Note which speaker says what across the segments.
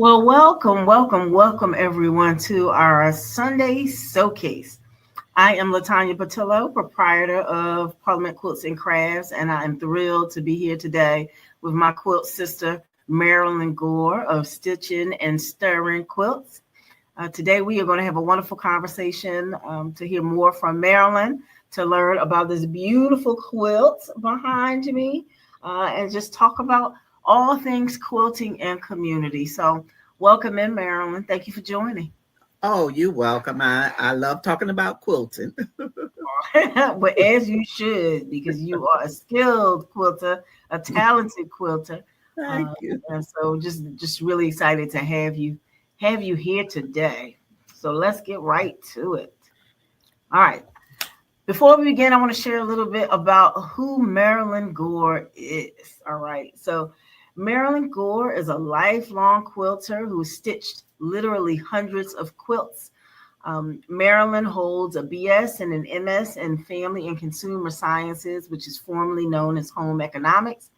Speaker 1: Well, welcome everyone to our Sunday Sewcase. I am LaTanya Patillo, proprietor of Parliament Quilts and Crafts, and I am thrilled to be here today with my quilt sister, Marilyn Gore of Stitching and Stirring Quilts. Today we are going to have a wonderful conversation to hear more from Marilyn, to learn about this beautiful quilt behind me, and just talk about all things quilting and community. So welcome in, Marilyn. Thank you for joining.
Speaker 2: Oh, you're welcome. I love talking about quilting.
Speaker 1: But as you should, because you are a skilled quilter, a talented quilter.
Speaker 2: Thank you.
Speaker 1: And so just really excited to have you here today. So let's get right to it. All right. Before we begin, I want to share a little bit about who Marilyn Gore is. All right. So Marilyn Gore is a lifelong quilter who stitched literally hundreds of quilts. Marilyn holds a BS and an MS in Family and Consumer Sciences, which is formerly known as Home Economics,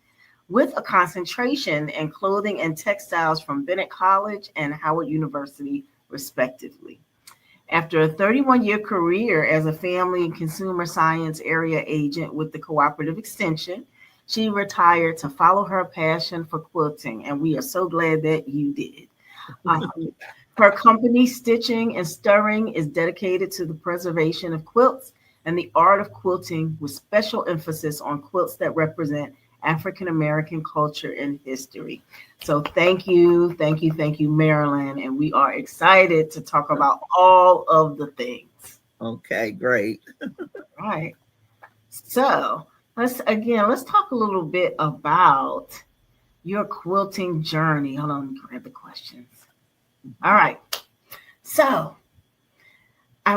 Speaker 1: with a concentration in clothing and textiles from Bennett College and Howard University, respectively. After a 31-year career as a family and consumer science area agent with the Cooperative Extension, she retired to follow her passion for quilting, and we are so glad that you did. Her company, Stitching and Stirring, is dedicated to the preservation of quilts and the art of quilting, with special emphasis on quilts that represent African American culture and history. So thank you, Marilyn. And we are excited to talk about all of the things.
Speaker 2: Okay, great.
Speaker 1: All right. So let's talk a little bit about your quilting journey. Hold on, let me grab the questions. All right. So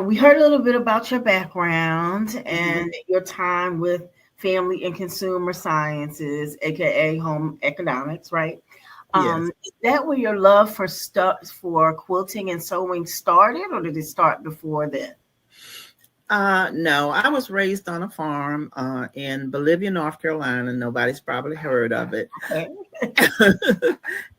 Speaker 1: we heard a little bit about your background and your time with Family and Consumer Sciences, aka Home Economics, right?
Speaker 2: Yes.
Speaker 1: Is that where your love for quilting and sewing started, or did it start before that?
Speaker 2: No, I was raised on a farm in Bolivia, North Carolina. Nobody's probably heard of it.
Speaker 1: Okay.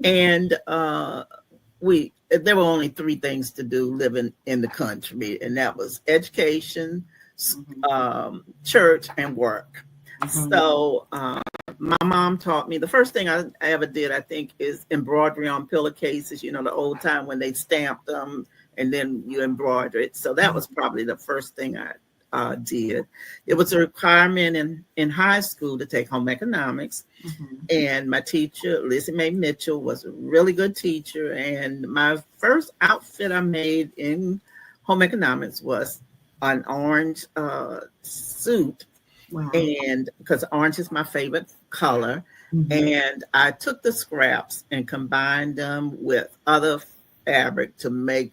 Speaker 2: And there were only three things to do living in the country, and that was education, church, and work. So my mom taught me, the first thing I ever did, I think, is embroidery on pillowcases, the old time when they stamped them and then you embroider it. So that was probably the first thing I did. It was a requirement in high school to take home economics. And my teacher, Lizzie Mae Mitchell, was a really good teacher. And my first outfit I made in home economics was an orange suit.
Speaker 1: Wow.
Speaker 2: And because orange is my favorite color. And I took the scraps and combined them with other fabric to make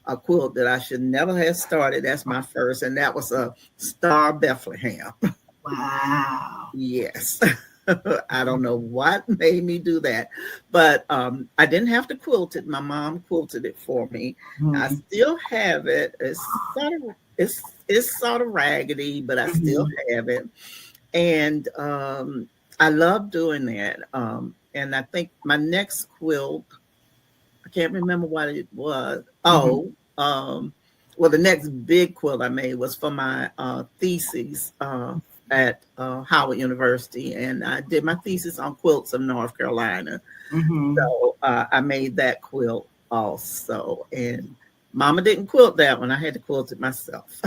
Speaker 2: a quilt that I should never have started. That's my first, and that was a Star Bethlehem.
Speaker 1: Wow.
Speaker 2: Yes. I don't know what made me do that, but I didn't have to quilt it. My mom quilted it for me. I still have it. It's sort of raggedy, but I still have it. And I love doing that. And I think my next quilt, I can't remember what it was. Well, the next big quilt I made was for my thesis at Howard University, and I did my thesis on quilts of North Carolina. So I made that quilt also, and Mama didn't quilt that one. I had to quilt it myself.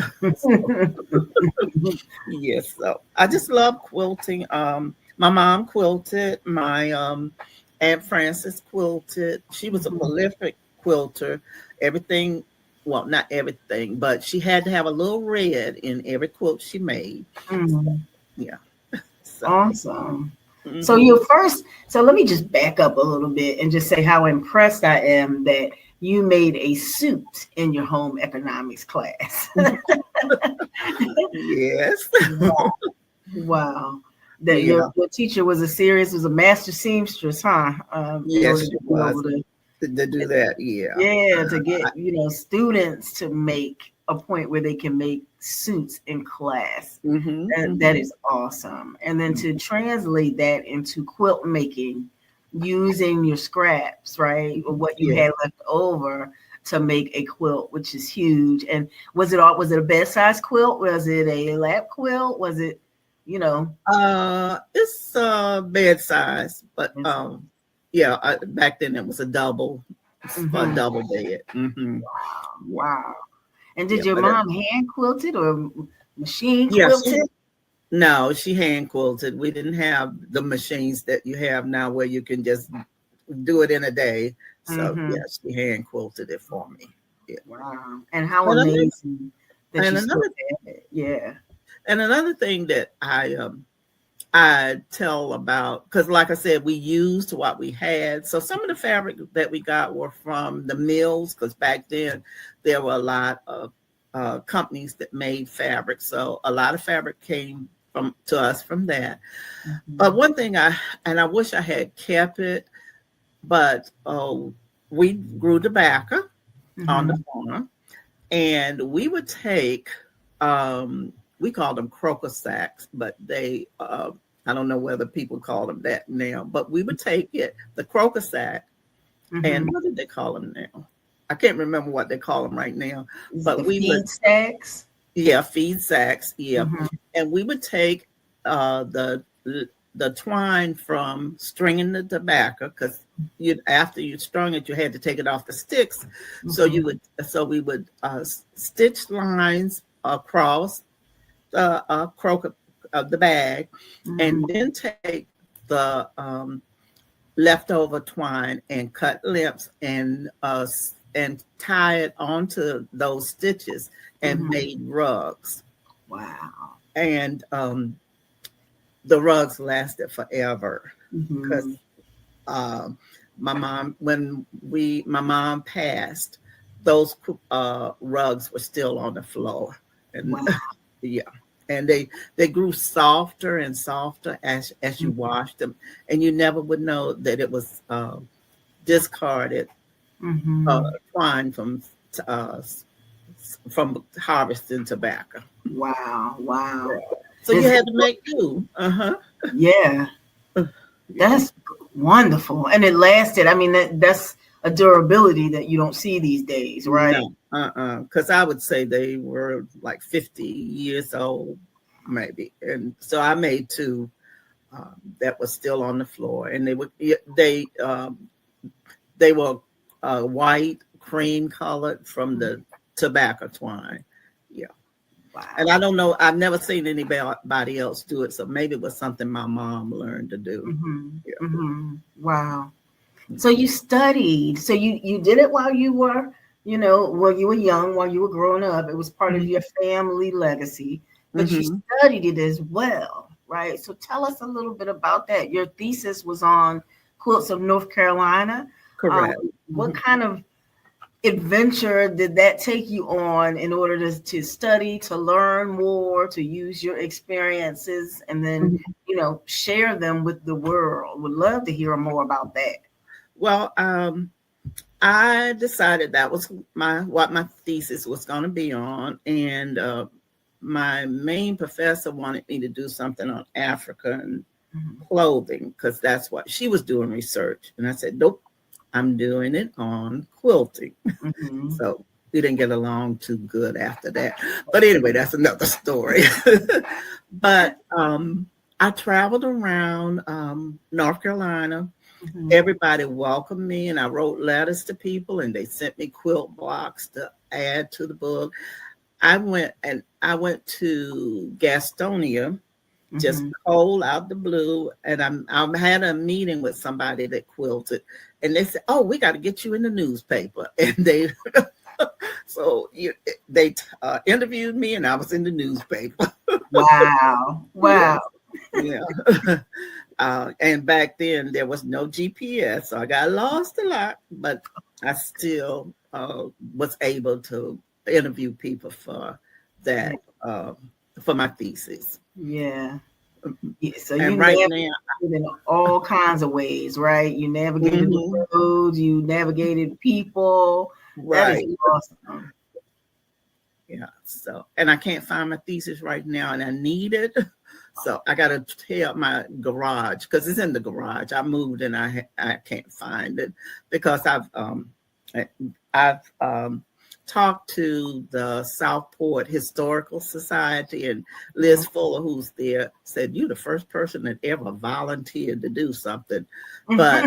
Speaker 2: Yes, so I just love quilting. My mom quilted. My Aunt Frances quilted. She was a prolific quilter. Everything, well, not everything, but she had to have a little red in every quilt she made. Yeah. So.
Speaker 1: Awesome. So let me just back up a little bit and just say how impressed I am that you made a suit in your home economics class.
Speaker 2: Yes.
Speaker 1: Wow. Wow. That
Speaker 2: Yeah.
Speaker 1: your teacher was a master seamstress, huh? In order
Speaker 2: Yes, she
Speaker 1: to be
Speaker 2: was
Speaker 1: able to,
Speaker 2: to do that. Yeah.
Speaker 1: yeah, to get, students to make a point where they can make suits in class.
Speaker 2: Mm-hmm,
Speaker 1: That is awesome. And then to translate that into quilt making using your scraps, right? Or what you
Speaker 2: yeah.
Speaker 1: had left over to make a quilt, which is huge. And was it a bedside quilt? Was it a lap quilt? Was it, you know,
Speaker 2: It's bed size, but
Speaker 1: it's,
Speaker 2: yeah. Back then it was a double, a
Speaker 1: mhm.
Speaker 2: double bed. Mm-hmm. Yeah,
Speaker 1: Wow. And
Speaker 2: yeah.
Speaker 1: did your
Speaker 2: But
Speaker 1: mom hand quilted or machine
Speaker 2: yeah,
Speaker 1: quilted?
Speaker 2: no, she hand quilted. We didn't have the machines that you have now where you can just do it in a day. So
Speaker 1: Hmm.
Speaker 2: yeah, she hand quilted it for me. Yeah.
Speaker 1: Wow. And how
Speaker 2: And another,
Speaker 1: amazing that
Speaker 2: and
Speaker 1: you still
Speaker 2: another
Speaker 1: have it. Yeah.
Speaker 2: and another thing that I tell about, because like I said, we used what we had. So some of the fabric that we got were from the mills, because back then there were a lot of companies that made fabric. So a lot of fabric came from to us from that. But
Speaker 1: Mhm.
Speaker 2: one thing I wish I had kept it, but we grew tobacco on the
Speaker 1: Mhm.
Speaker 2: farm, and we would take we called them croaker sacks, but they I don't know whether people call them that now, but we would take the croaker sack, and
Speaker 1: Mhm.
Speaker 2: what did they call them now? I can't remember what they call them right now,
Speaker 1: Is it
Speaker 2: but
Speaker 1: the
Speaker 2: we would,
Speaker 1: feed stacks?
Speaker 2: yeah, feed sacks, yeah,
Speaker 1: Mhm.
Speaker 2: and we would take uh the the twine from stringing the tobacco, because you after you strung it, you had to take it off the sticks.
Speaker 1: Mhm.
Speaker 2: So we would stitch lines across crook of the bag,
Speaker 1: Mhm.
Speaker 2: and then take the leftover twine and cut lips and tie it onto those stitches and
Speaker 1: Mhm.
Speaker 2: made rugs.
Speaker 1: Wow.
Speaker 2: And the rugs lasted forever because
Speaker 1: Mhm.
Speaker 2: um, my mom passed, those rugs were still on the floor, and
Speaker 1: Wow.
Speaker 2: yeah, and they grew softer and softer as you washed them, and you never would know that it was discarded uh,
Speaker 1: Mhm.
Speaker 2: twine uh, from harvesting tobacco.
Speaker 1: Wow. Wow.
Speaker 2: So you
Speaker 1: This,
Speaker 2: had to make do. Uh
Speaker 1: yeah,
Speaker 2: huh. Yeah.
Speaker 1: that's wonderful. And it lasted. I mean, that's a durability that you don't see these days, right?
Speaker 2: No, because I would say they were like 50 years old, maybe. And so I made two that was still on the floor, and they were white, cream colored from the tobacco twine. Yeah, and
Speaker 1: Wow.
Speaker 2: I don't know. I've never seen anybody else do it, so maybe it was something my mom learned to do.
Speaker 1: Hmm.
Speaker 2: Yeah.
Speaker 1: Hmm. Wow. So you studied. So you did it while you were, while you were young, while you were growing up. It was part of your family legacy, but you
Speaker 2: Mm-hmm.
Speaker 1: studied it as well, right? So tell us a little bit about that. Your thesis was on quilts of North Carolina. Um,
Speaker 2: Correct.
Speaker 1: what
Speaker 2: Mm-hmm.
Speaker 1: kind of adventure did that take you on in order to study, to learn more, to use your experiences, and then, share them with the world? Would love to hear more about that.
Speaker 2: Well, I decided that was what my thesis was going to be on, and my main professor wanted me to do something on African
Speaker 1: Mhm.
Speaker 2: clothing because that's what she was doing research, and I said, "Nope, I'm doing it on quilting."
Speaker 1: Mhm.
Speaker 2: So we didn't get along too good after that. But anyway, that's another story. But I traveled around North Carolina.
Speaker 1: Mhm.
Speaker 2: Everybody welcomed me, and I wrote letters to people, and they sent me quilt blocks to add to the book. I went to Gastonia, just
Speaker 1: Mhm.
Speaker 2: cold out the blue, and I had a meeting with somebody that quilted, and they said, "Oh, we got to get you in the newspaper." And they interviewed me, and I was in the newspaper.
Speaker 1: Wow.
Speaker 2: Yeah,
Speaker 1: Wow.
Speaker 2: yeah. And back then there was no GPS, so I got lost a lot, but I still was able to interview people for that, for my thesis.
Speaker 1: Yeah. Yeah, so you
Speaker 2: And right
Speaker 1: navigated
Speaker 2: now,
Speaker 1: in all kinds of ways, right? You navigated the
Speaker 2: mhm,
Speaker 1: roads, you navigated people. That is
Speaker 2: right.
Speaker 1: awesome.
Speaker 2: Yeah. So, and I can't find my thesis right now, and I need it. So I got to tear up my garage because it's in the garage. I moved and I can't find it because I've talked to the Southport Historical Society, and
Speaker 1: Mhm.
Speaker 2: Liz Fuller, who's there, said you're the first person that ever volunteered to do something. But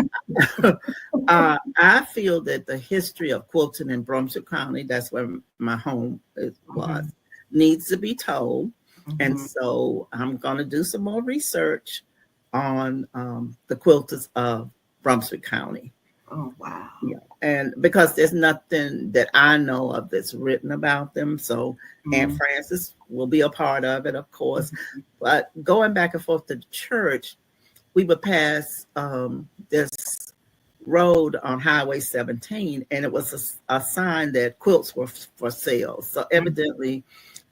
Speaker 2: I feel that the history of quilting in Brunswick County, that's where my home was,
Speaker 1: Mhm.
Speaker 2: needs to be told. And
Speaker 1: Mhm.
Speaker 2: so I'm going to do some more research on the quilters of Brunswick County.
Speaker 1: Oh wow.
Speaker 2: Yeah. And because there's nothing that I know of that's written about them. So Aunt
Speaker 1: Mhm.
Speaker 2: Frances will be a part of it, of course. But going back and forth to the church, we would pass this road on Highway 17, and it was a sign that quilts were for sale. So evidently,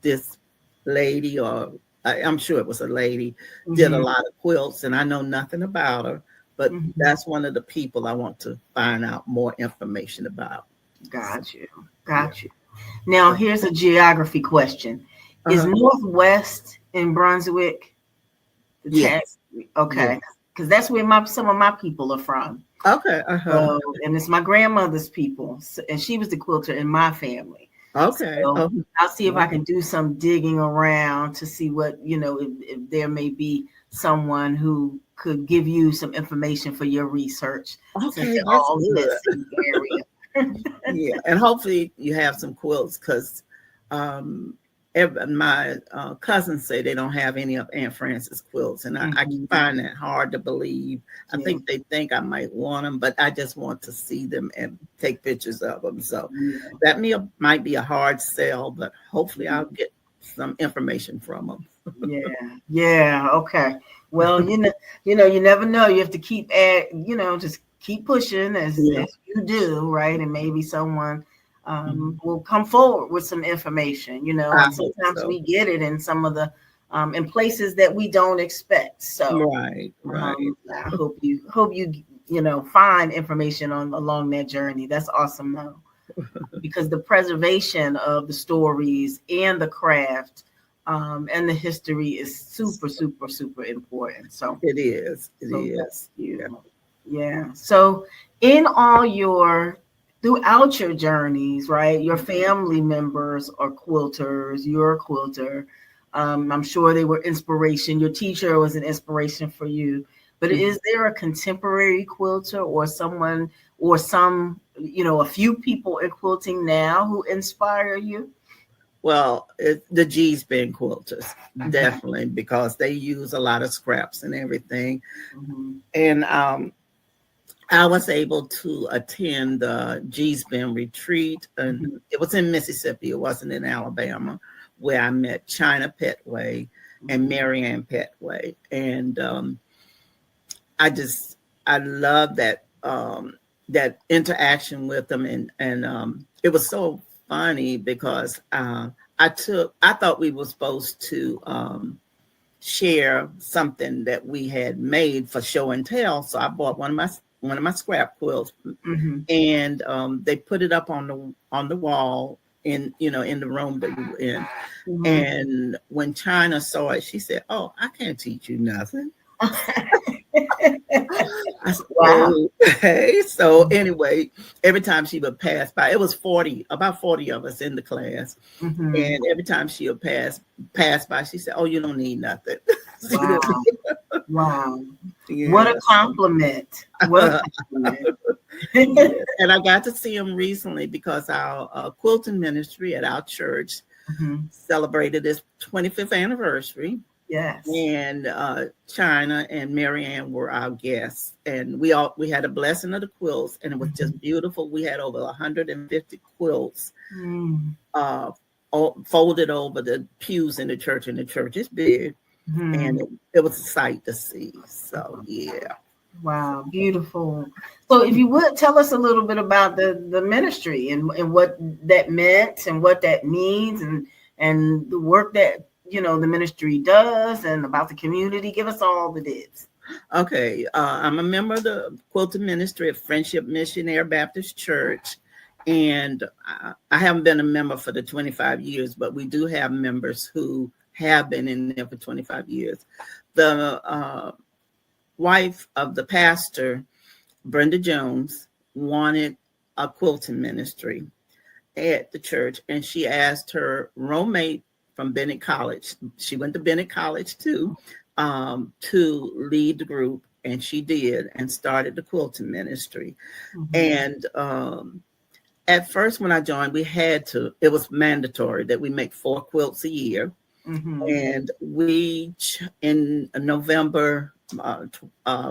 Speaker 2: this lady, or I'm sure it was a lady, did a
Speaker 1: Mhm.
Speaker 2: lot of quilts, and I know nothing about her, but
Speaker 1: Mhm.
Speaker 2: that's one of the people I want to find out more information about. So,
Speaker 1: Got you.
Speaker 2: yeah.
Speaker 1: Got you. Now here's a geography question. Is
Speaker 2: Uh-huh.
Speaker 1: Northwest in Brunswick the town?
Speaker 2: Yes.
Speaker 1: Okay.
Speaker 2: Yes.
Speaker 1: Because that's where my some of my people are from.
Speaker 2: Okay. Uh-huh.
Speaker 1: So, and it's my grandmother's people, and she was the quilter in my family.
Speaker 2: Okay.
Speaker 1: So
Speaker 2: Oh,
Speaker 1: I'll see if I
Speaker 2: wow.
Speaker 1: can do some digging around to see what, if there may be someone who could give you some information for your research since
Speaker 2: Okay,
Speaker 1: they're
Speaker 2: that's
Speaker 1: all in that
Speaker 2: good.
Speaker 1: same area.
Speaker 2: Yeah, and hopefully you have some quilts because um, my cousins say they don't have any of Aunt Frances quilts, and I
Speaker 1: Mhm.
Speaker 2: find that hard to believe. I
Speaker 1: Yeah.
Speaker 2: think they think I might want them, but I just want to see them and take pictures of them. So
Speaker 1: Yeah.
Speaker 2: that might be a hard sell, but hopefully I'll get some information from them.
Speaker 1: Yeah, yeah, okay. Well, you never know. You have to keep just keep pushing
Speaker 2: Yeah,
Speaker 1: as you do, right? And maybe someone
Speaker 2: mhm.
Speaker 1: will come forward with some information,
Speaker 2: I
Speaker 1: and
Speaker 2: hope
Speaker 1: sometimes
Speaker 2: so.
Speaker 1: we get it in some of the in places that we don't expect. So
Speaker 2: Right, right.
Speaker 1: I hope you find information on along that journey. That's awesome though, because the preservation of the stories and the craft and the history is super, super, super important. So,
Speaker 2: It is. It
Speaker 1: thank
Speaker 2: is. Yeah.
Speaker 1: you. Yeah. So, in all throughout your journeys, right? Your family members are quilters. You're a quilter. I'm sure they were inspiration. Your teacher was an inspiration for you. But
Speaker 2: Mhm.
Speaker 1: is there a contemporary quilter or someone or a few people in quilting now who inspire you?
Speaker 2: Well, the G's been quilters,
Speaker 1: Mhm.
Speaker 2: definitely, because they use a lot of scraps and everything.
Speaker 1: Mhm.
Speaker 2: And I was able to attend the G's Ben retreat, and
Speaker 1: Mhm.
Speaker 2: it was in Mississippi. It wasn't in Alabama, where I met China Petway and
Speaker 1: Mhm.
Speaker 2: Marianne Petway. And I love that interaction with them, and it was so funny because I thought we were supposed to share something that we had made for show and tell. So I bought one of my scrap quilts,
Speaker 1: Mhm.
Speaker 2: and they put it up on the wall in the room that we were in.
Speaker 1: Mhm.
Speaker 2: And when China saw it, she said, "Oh, I can't teach you nothing." I said,
Speaker 1: Wow.
Speaker 2: okay. So anyway, every time she would pass by, it was about 40 of us in the class.
Speaker 1: Mhm.
Speaker 2: And every time she would pass by, she said, "Oh, you don't need nothing." So you don't
Speaker 1: Wow. Wow. What a
Speaker 2: yes.
Speaker 1: compliment. What a compliment.
Speaker 2: Yes. And I got to see him recently because our quilting ministry at our church
Speaker 1: Mhm.
Speaker 2: celebrated its 25th anniversary.
Speaker 1: Yes.
Speaker 2: And China and Marianne were our guests, and we had a blessing of the quilts, and it was
Speaker 1: Mhm.
Speaker 2: just beautiful. We had over 150 quilts
Speaker 1: Mm.
Speaker 2: uh, folded over the pews in the church, and the church is big, and
Speaker 1: Mhm.
Speaker 2: it was a sight to see. So yeah,
Speaker 1: Wow, beautiful. So if you would tell us a little bit about the ministry and what that meant and what that means and the work that the ministry does and about the community. Give us all the dits.
Speaker 2: Okay, I'm a member of the Quilter Ministry of Friendship Missionary Baptist Church, and I haven't been a member for the 25 years, but we do have members who have been in there for 25 years. The wife of the pastor, Brenda Jones, wanted a quilting ministry at the church, and she asked her roommate from Bennett College. She went to Bennett College too, to lead the group, and she did, and started the quilting ministry.
Speaker 1: Mm-hmm.
Speaker 2: And at first, when I joined, it was mandatory that we make 4 quilts a year.
Speaker 1: Mm-hmm.
Speaker 2: And in November,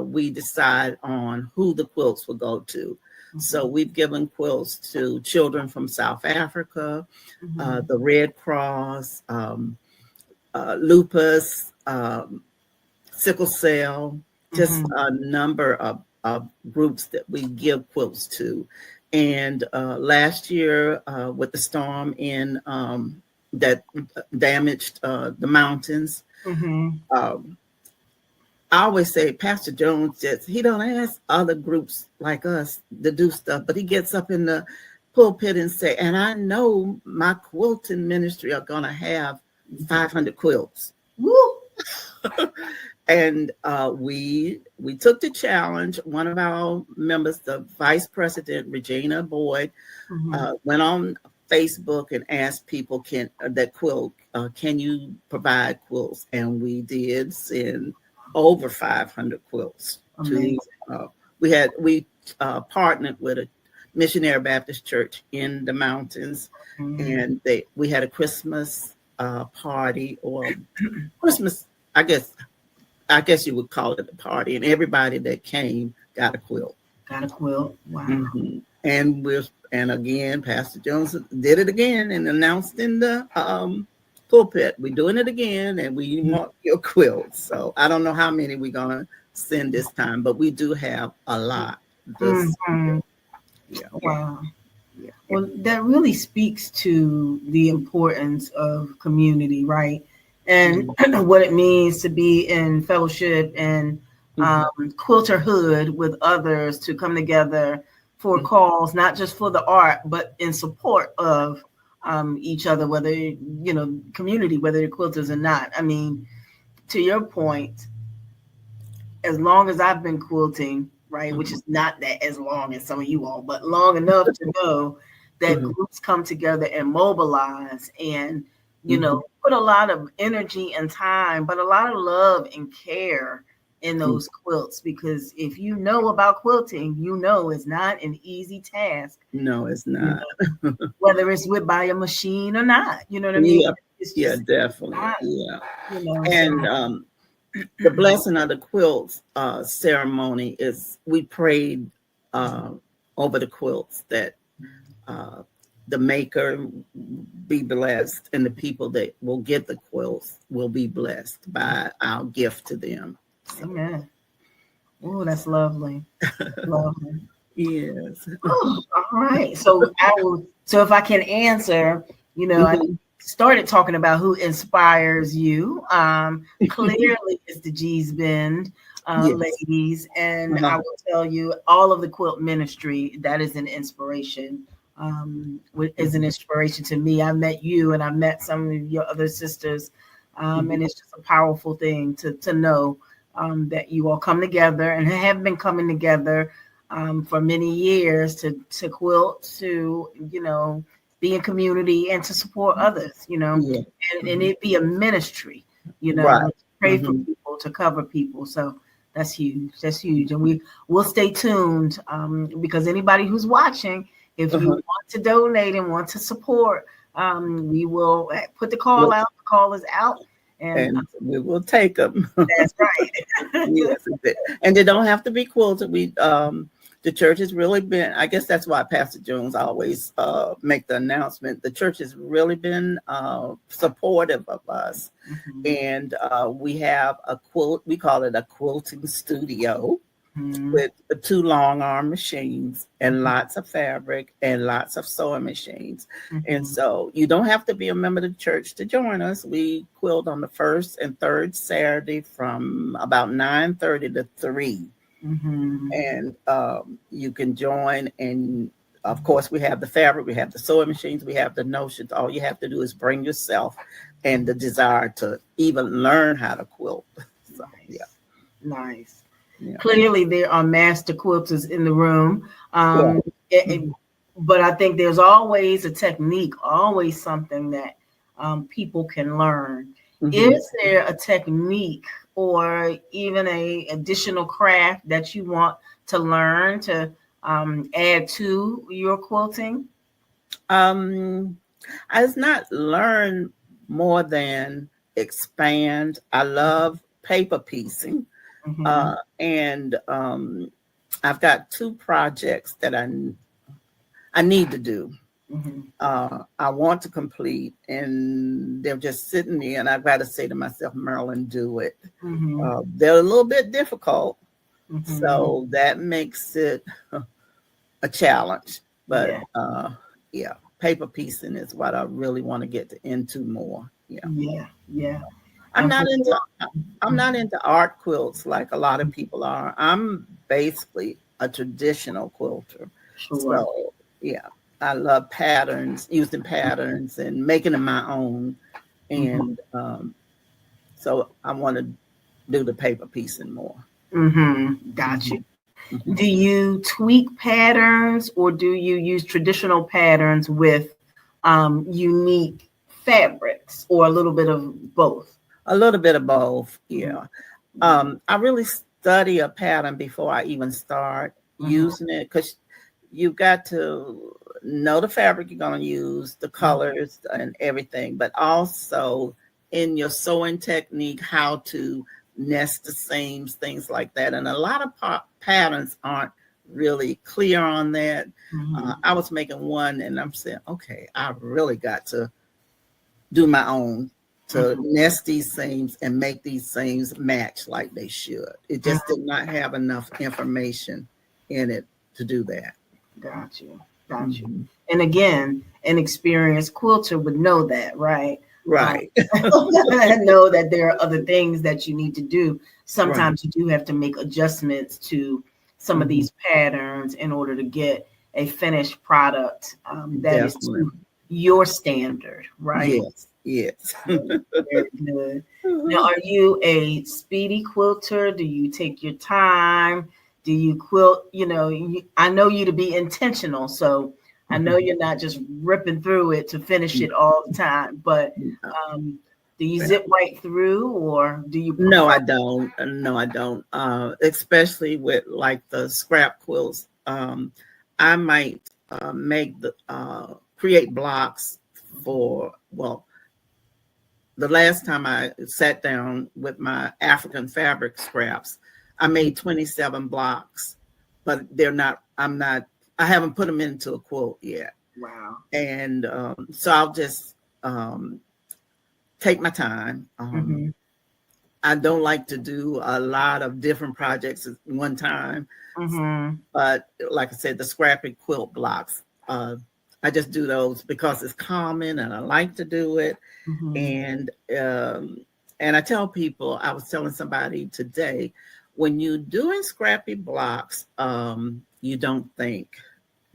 Speaker 2: we decide on who the quilts will go to. Mm-hmm. So we've given quilts to children from South Africa, mm-hmm. The Red Cross, lupus, sickle cell, just mm-hmm. a number of groups that we give quilts to. And last year, with the storm that damaged the mountains, mm-hmm. I always say Pastor Jones he don't ask other groups like us to do stuff, but he gets up in the pulpit and say, and I know my quilting ministry are going to have 500 quilts. Woo! And we took the challenge. One of our members, the vice president, Regina Boyd, mm-hmm. Went on Facebook and asked people, can you provide quilts? And we did send over 500 quilts. We partnered with a missionary Baptist church in the mountains, mm-hmm. and we had a Christmas party, or Christmas, I guess you would call it a party, and everybody that came got a quilt.
Speaker 1: Got a quilt. Wow.
Speaker 2: Mm-hmm. And again, Pastor Jones did it again and announced in the pulpit, we're doing it again, and we mm-hmm. want your quilts. So I don't know how many we're gonna send this time, but we do have a lot.
Speaker 1: Mm-hmm. Yeah. Wow. Yeah. Well, that really speaks to the importance of community, right? And mm-hmm. what it means to be in fellowship and quilterhood with others, to come together for mm-hmm. cause, not just for the art, but in support of each other, whether, community, whether they're quilters or not. I mean, to your point, as long as I've been quilting, right, mm-hmm. which is not that as long as some of you all, but long enough to know that mm-hmm. groups come together and mobilize and, mm-hmm. Put a lot of energy and time, but a lot of love and care in those mm-hmm. quilts, because if you know about quilting, it's not an easy task.
Speaker 2: No, it's not.
Speaker 1: Whether it's by a machine or not, you know what I mean?
Speaker 2: Yeah,
Speaker 1: it's
Speaker 2: just definitely. Not, and the blessing of the quilts ceremony is we prayed over the quilts that the maker be blessed, and the people that will get the quilts will be blessed by our gift to them. So.
Speaker 1: Amen. Oh, that's lovely. Lovely.
Speaker 2: Yes.
Speaker 1: Oh, all right. So if I can answer, mm-hmm. I started talking about who inspires you. Clearly it's the G's Bend yes. ladies. And uh-huh. I will tell you, all of the quilt ministry, that is an inspiration. Is an inspiration to me. I met you and I met some of your other sisters. Mm-hmm. And it's just a powerful thing to know that you all come together and have been coming together for many years to quilt, to, be in community and to support others, yeah. and it be a ministry,
Speaker 2: right.
Speaker 1: to pray
Speaker 2: mm-hmm.
Speaker 1: for people, to cover people. So that's huge. That's huge. And we'll stay tuned because anybody who's watching, if you want to donate and want to support, we will put the call out. The call is out.
Speaker 2: And we will take them.
Speaker 1: That's right.
Speaker 2: Yes, and they don't have to be quilted. The church has really been, I guess that's why Pastor Jones always make the announcement. The church has really been supportive of us. Mm-hmm. And we have we call it a quilting studio. with 2 long arm machines and lots of fabric and lots of sewing machines. And so you don't have to be a member of the church to join us. We quilt on the first and third Saturday from about 9:30 to 3. And you can join, and of course we have the fabric, we have the sewing machines, we have the notions. All you have to do is bring yourself and the desire to even learn how to quilt. So, yeah.
Speaker 1: Nice.
Speaker 2: Yeah.
Speaker 1: Clearly, there are master quilters in the room. But I think there's always a technique, always something that people can learn. Is there a technique or even a additional craft that you want to learn to add to your quilting?
Speaker 2: I've not learned more than expand. I love paper piecing. And I've got 2 projects that I need to do. I want to complete, and they're just sitting there, and I've got to say to myself, Marilyn, do it. They're a little bit difficult, so that makes it a challenge. But yeah, paper piecing is what I really want to get into more.
Speaker 1: Yeah.
Speaker 2: I'm not into art quilts like a lot of people are. I'm basically a traditional quilter. So yeah, I love patterns, using patterns and making them my own. And so I want to do the paper piecing more.
Speaker 1: Got you. Do you tweak patterns, or do you use traditional patterns with unique fabrics, or a little bit of both?
Speaker 2: A little bit of both, yeah. I really study a pattern before I even start using it, because you've got to know the fabric you're going to use, the colors and everything, but also in your sewing technique, how to nest the seams, things like that. And a lot of patterns aren't really clear on that. I was making one and I'm saying, okay, I really got to do my own to nest these seams and make these seams match like they should. It just did not have enough information in it to do that.
Speaker 1: Got you. And again, an experienced quilter would know that, right?
Speaker 2: Right.
Speaker 1: Know that there are other things that you need to do. Sometimes you do have to make adjustments to some of these patterns in order to get a finished product that is to your standard, right?
Speaker 2: Yes.
Speaker 1: Very good. Now, are you a speedy quilter? Do you take your time? Do you quilt? I know you to be intentional, so I know you're not just ripping through it to finish it all the time. But do you zip right through, or do you?
Speaker 2: No, I don't. No, I don't. Especially with like the scrap quilts, I might create blocks for the last time I sat down with my African fabric scraps, I made 27 blocks, but I haven't put them into a quilt yet.
Speaker 1: Wow.
Speaker 2: And so I'll just take my time. I don't like to do a lot of different projects at one time. But like I said, the scrappy quilt blocks, I just do those because it's common and I like to do it. And I tell people, I was telling somebody today, when you're doing scrappy blocks, you don't think.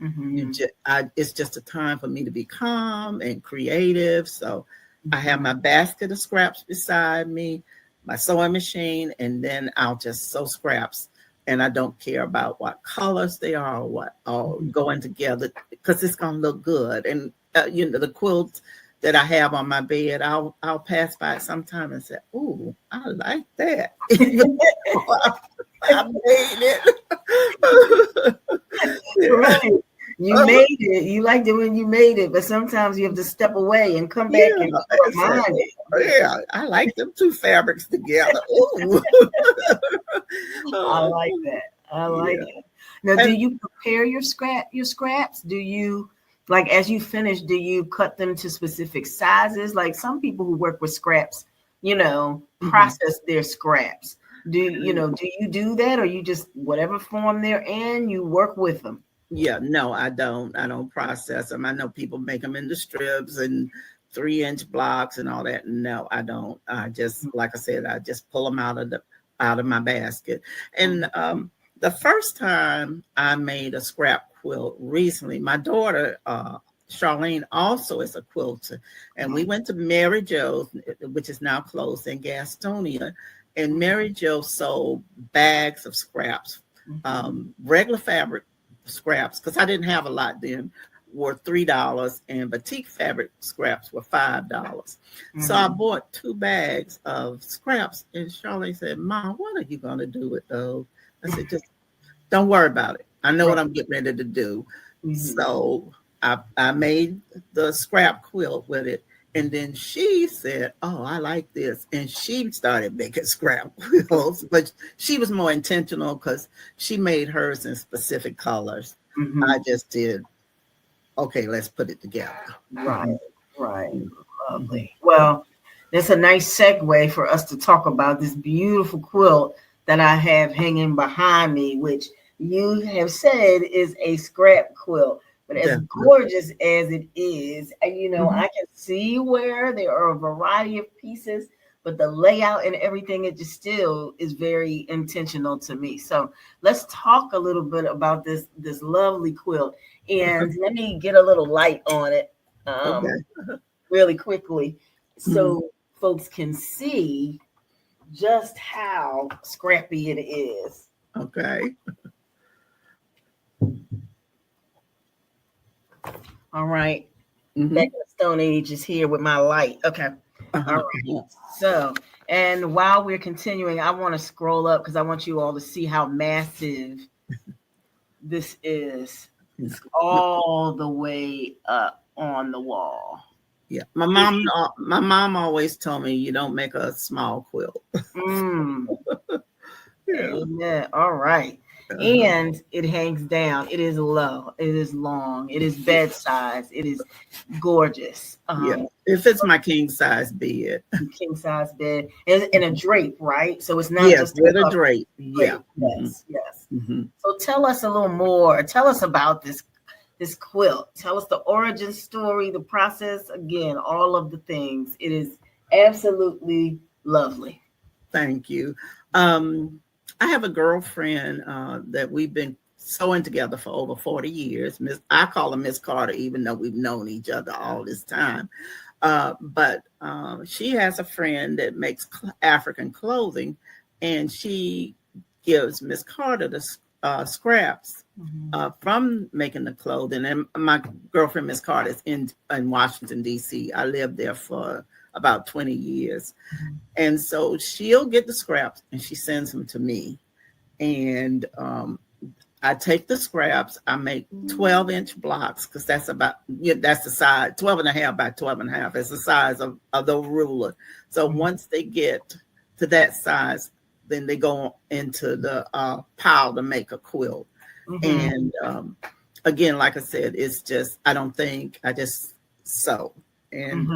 Speaker 2: It's just a time for me to be calm and creative. So I have my basket of scraps beside me, my sewing machine, and then I'll just sew scraps. And I don't care about what colors they are or what all going together, because it's gonna look good. And the quilts that I have on my bed, I'll pass by it sometime and say, "Ooh, I like that." I made it.
Speaker 1: Right. You made it. You liked it when you made it, but sometimes you have to step away and come back and remind it.
Speaker 2: Yeah, I like them two fabrics together. Ooh.
Speaker 1: I like that. I like it. Now, do you prepare your scraps? Do you, like, as you finish, do you cut them to specific sizes? Like some people who work with scraps, process their scraps. Do you do that, or you just whatever form they're in, you work with them?
Speaker 2: Yeah, no, I don't. I don't process them. I know people make them into strips and 3-inch blocks and all that. No, I don't. I just, like I said, I just pull them out of my basket. And the first time I made a scrap quilt recently, my daughter Charlene also is a quilter, and we went to Mary Jo's, which is now closed in Gastonia, and Mary Jo sold bags of scraps, regular fabric scraps, because I didn't have a lot then, were $3, and batik fabric scraps were $5. So I bought 2 bags of scraps, and Charlene said, "Mom, what are you going to do with those?" I said, "Just don't worry about it. I know what I'm getting ready to do." So I made the scrap quilt with it. And then she said, "Oh, I like this." And she started making scrap quilts, but she was more intentional because she made hers in specific colors. I just did, okay, let's put it together.
Speaker 1: Right. Lovely. Well, that's a nice segue for us to talk about this beautiful quilt that I have hanging behind me, which you have said is a scrap quilt. But as gorgeous as it is, and I can see where there are a variety of pieces, but the layout and everything, it just still is very intentional to me. So let's talk a little bit about this lovely quilt. And let me get a little light on it really quickly so folks can see just how scrappy it is.
Speaker 2: Okay.
Speaker 1: All right. Back in the Stone Age is here with my light. Okay. All right. So, and while we're continuing, I want to scroll up because I want you all to see how massive this is. It's all the way up on the wall.
Speaker 2: Yeah. My mom always told me, you don't make a small quilt.
Speaker 1: Yeah. All right. And it hangs down. It is low. It is long. It is bed size. It is gorgeous.
Speaker 2: If it's my king size bed.
Speaker 1: King size bed and a drape, right? So it's not just
Speaker 2: with a drape. Yeah.
Speaker 1: Yes. So tell us a little more. Tell us about this quilt. Tell us the origin story, the process. Again, all of the things. It is absolutely lovely.
Speaker 2: Thank you. I have a girlfriend that we've been sewing together for over 40 years. I call her Miss Carter, even though we've known each other all this time. But she has a friend that makes African clothing, and she gives Miss Carter the scraps from making the clothing. And my girlfriend, Miss Carter, is in Washington, D.C. I lived there for about 20 years. And so she'll get the scraps and she sends them to me. And I take the scraps, I make 12-inch blocks because that's the size, 12.5 by 12.5. It's the size of the ruler. So once they get to that size, then they go into the pile to make a quilt. And again, like I said, it's just, I just sew. And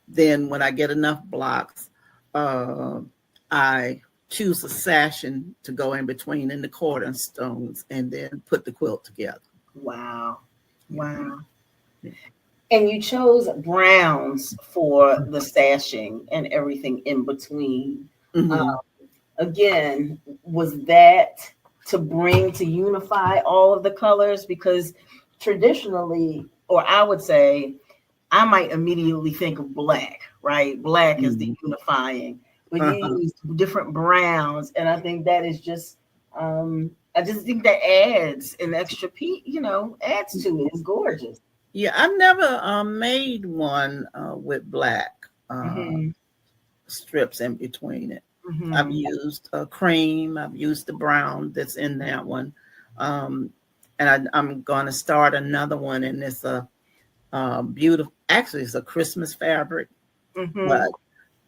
Speaker 2: then when I get enough blocks, I choose a sashing to go in between in the cornerstones and then put the quilt together.
Speaker 1: Wow. And you chose browns for the sashing and everything in between. Again, was that to unify all of the colors? Because traditionally, or I would say, I might immediately think of black, right? Black is the unifying, but you use different browns, and I think that is just, I just think that adds an extra piece, adds to it. It's gorgeous.
Speaker 2: Yeah, I've never made one with black strips in between it. I've used cream. I've used the brown that's in that one, and I'm going to start another one, and it's a beautiful. Actually, it's a Christmas fabric, but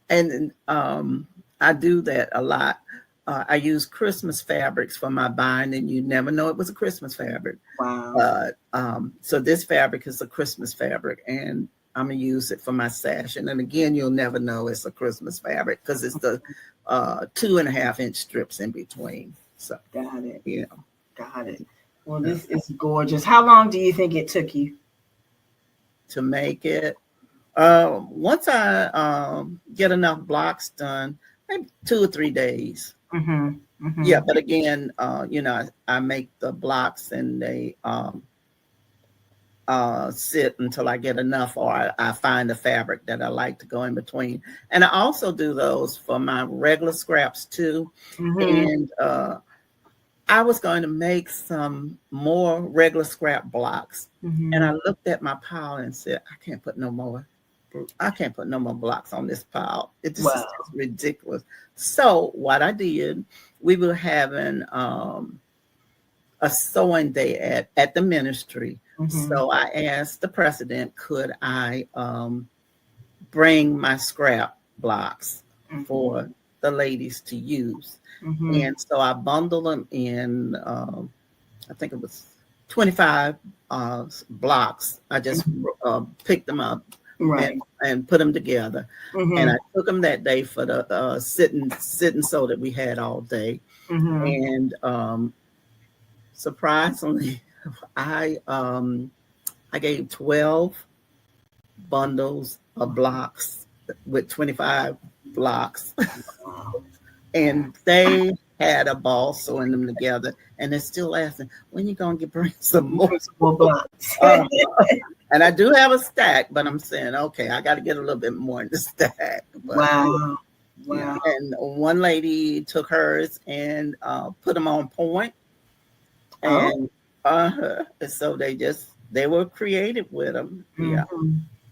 Speaker 2: I do that a lot. I use Christmas fabrics for my binding. You never know it was a Christmas fabric.
Speaker 1: Wow.
Speaker 2: So this fabric is a Christmas fabric, and I'm gonna use it for my sash. And then again, you'll never know it's a Christmas fabric because it's the 2.5-inch strips in between. So
Speaker 1: Got it.
Speaker 2: yeah.
Speaker 1: Got it. Well, this is gorgeous. How long do you think it took you
Speaker 2: To make it? Once I get enough blocks done, maybe 2 or 3 days.
Speaker 1: Mm-hmm. Mm-hmm.
Speaker 2: Yeah, but again, I make the blocks and they sit until I get enough, or I find a fabric that I like to go in between. And I also do those for my regular scraps too.
Speaker 1: Mm-hmm.
Speaker 2: And I was going to make some more regular scrap blocks.
Speaker 1: Mm-hmm.
Speaker 2: And I looked at my pile and said, I can't put no more blocks on this pile. This is just ridiculous. So what I did, we were having a sewing day at the ministry.
Speaker 1: Mm-hmm.
Speaker 2: So I asked the president, could I bring my scrap blocks for the ladies to use?
Speaker 1: Mm-hmm.
Speaker 2: And so I bundled them in, I think it was 25 blocks. I just picked them up and put them together.
Speaker 1: Mm-hmm.
Speaker 2: And I took them that day for the sit and sew that we had all day.
Speaker 1: Mm-hmm.
Speaker 2: And surprisingly, I gave 12 bundles of blocks with 25 blocks. And they had a ball sewing them together, and they're still asking, when you gonna bring some more
Speaker 1: blocks?
Speaker 2: And I do have a stack, but I'm saying, okay, I got to get a little bit more in the stack. But,
Speaker 1: wow.
Speaker 2: Yeah. And one lady took hers and put them on point, and so they were creative with them. Yeah.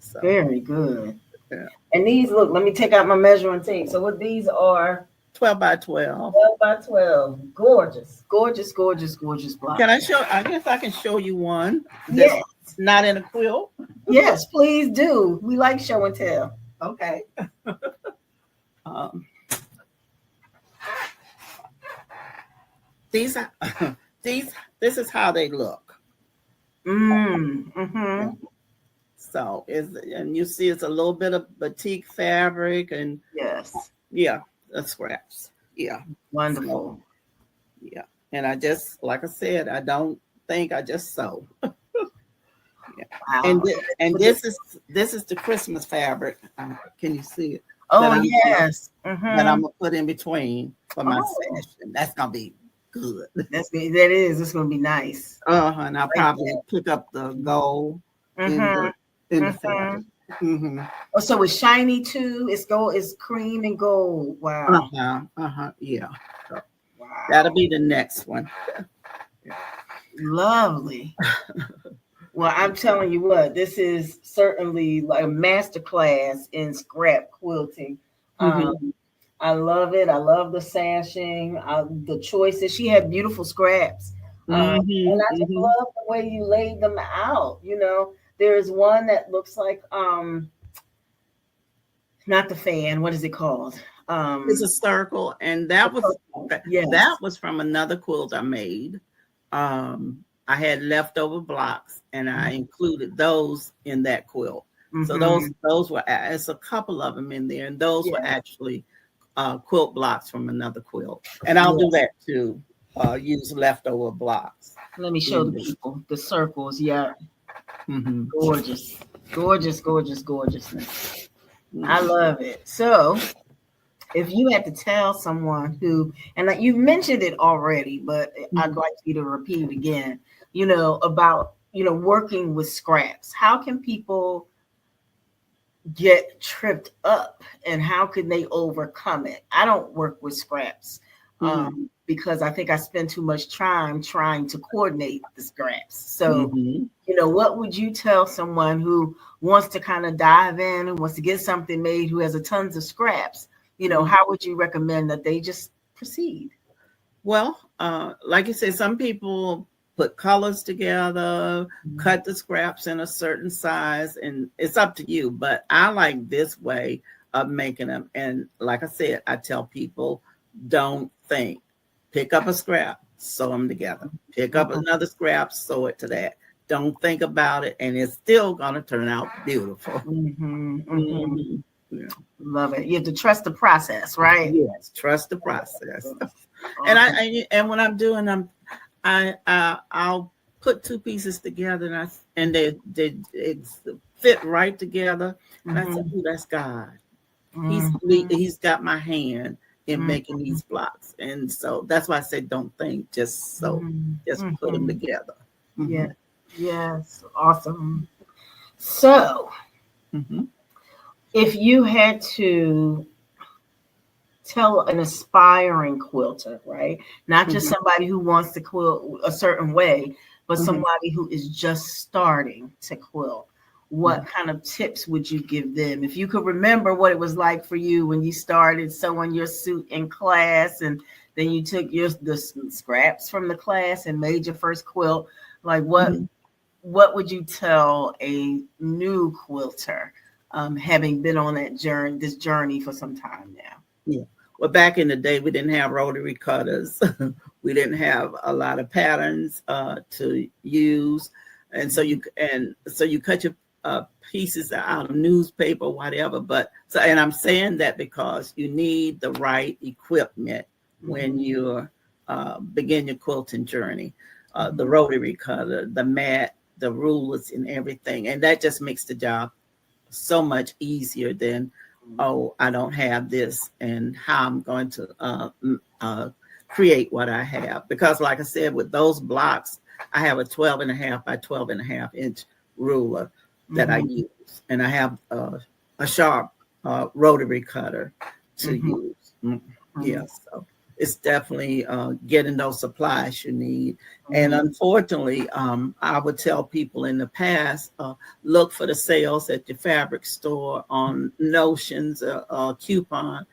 Speaker 1: So. Very good.
Speaker 2: Yeah.
Speaker 1: And these, look, let me take out my measuring tape. So what these are?
Speaker 2: 12 by 12.
Speaker 1: 12 by 12. Gorgeous, gorgeous, gorgeous, gorgeous blocks.
Speaker 2: Can I show? I guess I can show you one. Yes. Not in a quilt.
Speaker 1: Yes, please do. We like show and tell.
Speaker 2: Okay. This is how they look.
Speaker 1: Mm-hmm.
Speaker 2: So and you see it's a little bit of batik fabric and the scraps. Yeah.
Speaker 1: Wonderful.
Speaker 2: So, yeah. And I just, like I said, I don't think I just sew. Wow. And this is the Christmas fabric. Can you see it?
Speaker 1: Oh yes.
Speaker 2: That I'm gonna put in between for my session. That's gonna be good.
Speaker 1: That is. It's gonna be nice.
Speaker 2: And I'll probably pick up the gold in the fabric.
Speaker 1: Oh, so it's shiny too. It's gold. It's cream and gold. Wow.
Speaker 2: Yeah. So that'll be the next one.
Speaker 1: Lovely. Well, I'm telling you what, this is certainly like a master class in scrap quilting. I love it. I love the sashing, the choices. She had beautiful scraps. And I just love the way you laid them out. You know, there's one that looks like, not the fan. What is it called?
Speaker 2: It's a circle. And that was from another quilt I made. I had leftover blocks and I included those in that quilt. So those were, it's a couple of them in there, and those were actually quilt blocks from another quilt. And I'll do that too, use leftover blocks.
Speaker 1: Let me show the people the circles. Yeah. Gorgeous, gorgeous, gorgeous, gorgeousness. I love it. So if you had to tell someone who, and like you mentioned it already, but I'd like you to repeat it again, about, working with scraps, how can people get tripped up and how can they overcome it? I don't work with scraps because I think I spend too much time trying to coordinate the scraps. So, what would you tell someone who wants to kind of dive in, who wants to get something made, who has a tons of scraps? How would you recommend that they just proceed?
Speaker 2: Well, like you said, some people put colors together, cut the scraps in a certain size, and it's up to you. But I like this way of making them. And like I said, I tell people, don't think. Pick up a scrap, sew them together. Pick up another scrap, sew it to that. don't think about it, and it's still gonna turn out beautiful.
Speaker 1: Mm-hmm, mm-hmm.
Speaker 2: Mhm. Yeah.
Speaker 1: Love it. You have to trust the process, right?
Speaker 2: Yes, trust the process. And
Speaker 1: Awesome.
Speaker 2: and when I'm doing them, I'll put two pieces together, and they it's fit right together. And I said,
Speaker 1: Mhm,
Speaker 2: "Oh, that's God.
Speaker 1: mhm,
Speaker 2: He's got my hand in
Speaker 1: mhm,
Speaker 2: making these blocks." And so that's why I say, "Don't think,
Speaker 1: mhm,
Speaker 2: just put them
Speaker 1: mhm.
Speaker 2: together."
Speaker 1: Yeah.
Speaker 2: Hmm.
Speaker 1: Yes. Awesome. So,
Speaker 2: Hmm.
Speaker 1: if you had to tell an aspiring quilter, right? Not just
Speaker 2: Hmm.
Speaker 1: somebody who wants to quilt a certain way, but
Speaker 2: Hmm.
Speaker 1: somebody who is just starting to quilt.
Speaker 2: Hmm.
Speaker 1: What kind of tips would you give them? If you could remember what it was like for you when you started sewing your suit in class and then you took the scraps from the class and made your first quilt, like
Speaker 2: Hmm.
Speaker 1: what would you tell a new quilter, having been on this journey for some time now?
Speaker 2: Yeah. Well, back in the day, we didn't have rotary cutters. We didn't have a lot of patterns to use, and so you cut your pieces out of newspaper, whatever. But so, and I'm saying that because you need the right equipment when
Speaker 1: Mhm,
Speaker 2: you begin your quilting journey. The
Speaker 1: mhm,
Speaker 2: rotary cutter, the mat, the rulers, and everything, and that just makes the job so much easier than, oh, I don't have this and how I'm going to create what I have. Because like I said, with those blocks, I have a 12.5 by 12.5 inch ruler that I
Speaker 1: mhm,
Speaker 2: use. And I have a sharp rotary cutter to
Speaker 1: mhm,
Speaker 2: use. Yeah,
Speaker 1: mhm,
Speaker 2: so it's definitely getting those supplies you need. And
Speaker 1: mhm,
Speaker 2: unfortunately, I would tell people in the past, look for the sales at your fabric store on notions or coupon,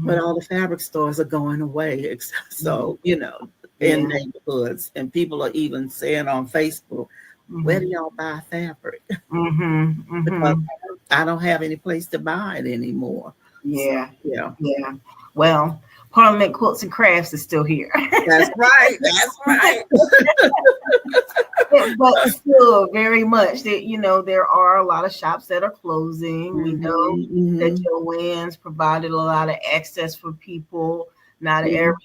Speaker 2: but
Speaker 1: mhm,
Speaker 2: all the fabric stores are going away.
Speaker 1: mhm.
Speaker 2: So, you know, in
Speaker 1: Yeah.
Speaker 2: neighborhoods, and people are even saying on Facebook, where do
Speaker 1: Mhm,
Speaker 2: y'all buy fabric?
Speaker 1: mhm,
Speaker 2: Because
Speaker 1: mhm.
Speaker 2: I don't have any place to buy it anymore. So,
Speaker 1: Yeah.
Speaker 2: yeah,
Speaker 1: Yeah. Well, Parliament Quilts and Crafts is still here.
Speaker 2: that's right. That's right.
Speaker 1: But still very much that there are a lot of shops that are closing. We know
Speaker 2: Hmm.
Speaker 1: that
Speaker 2: Hmm.
Speaker 1: Joanne's provided a lot of access for people. Not every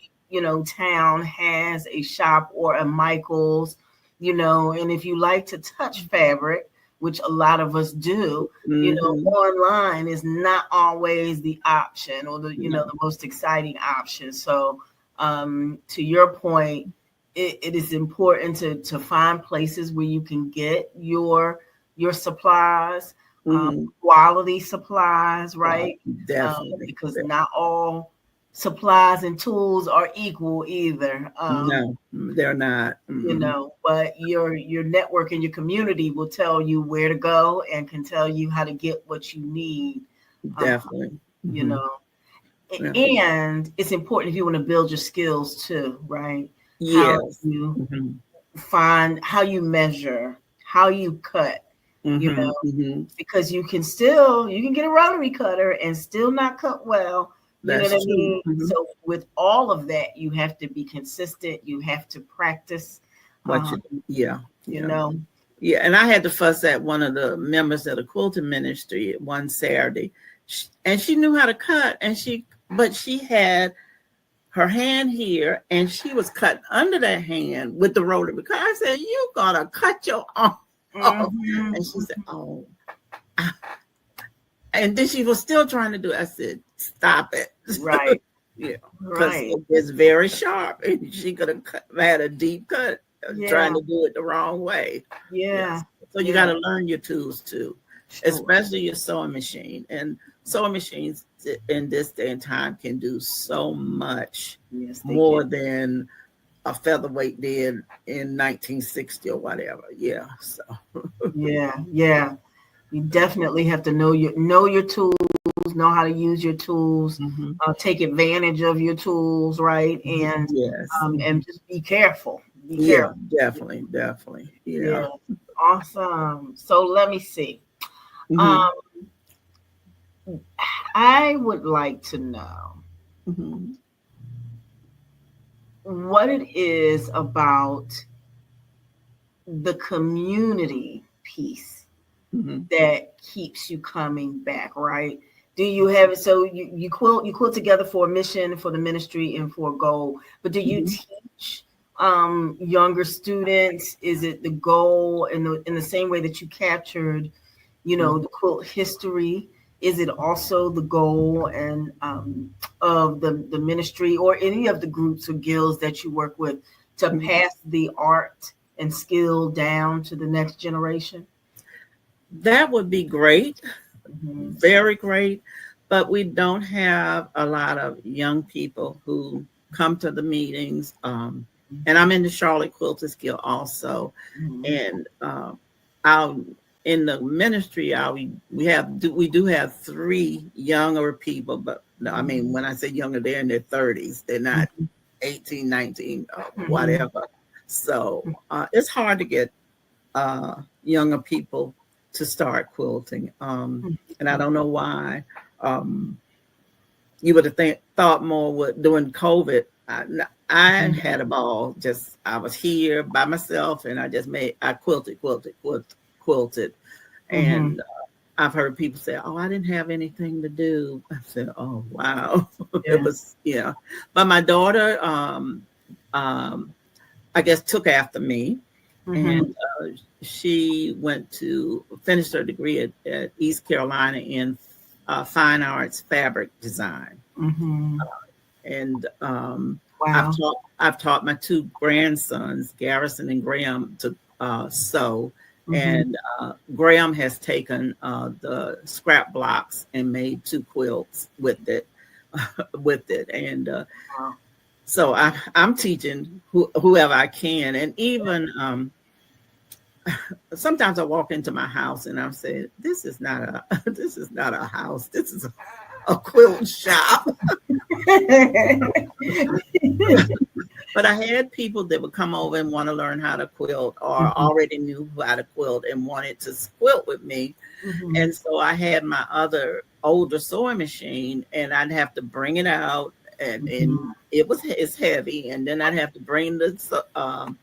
Speaker 1: town has a shop or a Michael's, and if you like to touch fabric, which a lot of us do,
Speaker 2: Hmm.
Speaker 1: online is not always the option or
Speaker 2: No.
Speaker 1: the most exciting option. So to your point, it is important to find places where you can get your supplies,
Speaker 2: Hmm.
Speaker 1: quality supplies, right?
Speaker 2: Definitely.
Speaker 1: Because not all supplies and tools are equal either.
Speaker 2: No, they're not. Mm-mm.
Speaker 1: But your network and your community will tell you where to go and can tell you how to get what you need. Um,
Speaker 2: Definitely.
Speaker 1: you
Speaker 2: Hmm.
Speaker 1: know,
Speaker 2: Yeah.
Speaker 1: and it's important if you want to build your skills too, right? How
Speaker 2: Yes.
Speaker 1: you
Speaker 2: Hmm.
Speaker 1: find, how you measure, how you cut, you
Speaker 2: Hmm.
Speaker 1: know,
Speaker 2: Hmm.
Speaker 1: because you can get a rotary cutter and still not cut well. You know what
Speaker 2: That's
Speaker 1: I
Speaker 2: true.
Speaker 1: mean?
Speaker 2: Hmm.
Speaker 1: So with all of that, you have to be consistent. You have to practice.
Speaker 2: What
Speaker 1: Um,
Speaker 2: you? Yeah.
Speaker 1: you
Speaker 2: Yeah.
Speaker 1: know.
Speaker 2: Yeah. And I had to fuss at one of the members of the quilting ministry one Saturday, and she knew how to cut, but she had her hand here, and she was cutting under that hand with the rotary. Because I said, "You gonna cut your arm off?"
Speaker 1: Mhm.
Speaker 2: And she said, "Oh." And then she was still trying to do it. I said, "Stop it."
Speaker 1: Right.
Speaker 2: Yeah, because
Speaker 1: Right.
Speaker 2: it's very sharp, and she could have had a deep cut trying
Speaker 1: Yeah.
Speaker 2: to do it the wrong way.
Speaker 1: Yeah.
Speaker 2: Yes, so you got
Speaker 1: Yeah.
Speaker 2: to learn your tools too,
Speaker 1: Sure.
Speaker 2: especially your sewing machine. And sewing machines in this day and time can do so much
Speaker 1: Yes, they can.
Speaker 2: more than a featherweight did in 1960 or whatever. Yeah, so
Speaker 1: Yeah. Yeah. You definitely have to know your tools, know how to use your tools,
Speaker 2: mhm.
Speaker 1: take advantage of your tools, right? And
Speaker 2: Yes,
Speaker 1: and just be careful. Be
Speaker 2: yeah,
Speaker 1: careful.
Speaker 2: definitely, definitely, yeah.
Speaker 1: Yeah. Awesome. So let me see. Um,
Speaker 2: Hmm.
Speaker 1: I would like to know
Speaker 2: Hmm.
Speaker 1: what it is about the community piece
Speaker 2: Mm-hmm.
Speaker 1: that keeps you coming back, right? Do you have so you quilt together for a mission, for the ministry, and for a goal? But do you
Speaker 2: Mm-hmm.
Speaker 1: teach younger students? Is it the goal in the same way that you captured, the quilt history? Is it also the goal and of the ministry or any of the groups or guilds that you work with to
Speaker 2: Mm-hmm.
Speaker 1: pass the art and skill down to the next generation?
Speaker 2: That would be great,
Speaker 1: Mm-hmm.
Speaker 2: very great. But we don't have a lot of young people who come to the meetings. And I'm in the Charlotte Quilters Guild also.
Speaker 1: Mm-hmm.
Speaker 2: And our in the ministry, we do have three younger people, but no, I mean when I say younger, they're in their 30s. They're not 18, 19, whatever. So it's hard to get younger people to start quilting. And I don't know why. You would have thought more with during COVID. I had a ball. I was here by myself, and I quilted, and I've heard people say, "Oh, I didn't have anything to do." I said, "Oh, wow."
Speaker 1: Yeah.
Speaker 2: It was, yeah. But my daughter, I guess, took after me, and she went to finish her degree at East Carolina in fine arts fabric design. And
Speaker 1: Wow.
Speaker 2: I've taught my two grandsons, Garrison and Graham, to sew. And Graham has taken the scrap blocks and made two quilts with it. And
Speaker 1: Wow.
Speaker 2: so I'm teaching whoever I can, and even sometimes I walk into my house and I'm saying, "This is not a house. This is a quilt shop." But I had people that would come over and want to learn how to quilt, or already knew how to quilt and wanted to quilt with me. And so I had my other older sewing machine, and I'd have to bring it out, and it's heavy, and then I'd have to bring the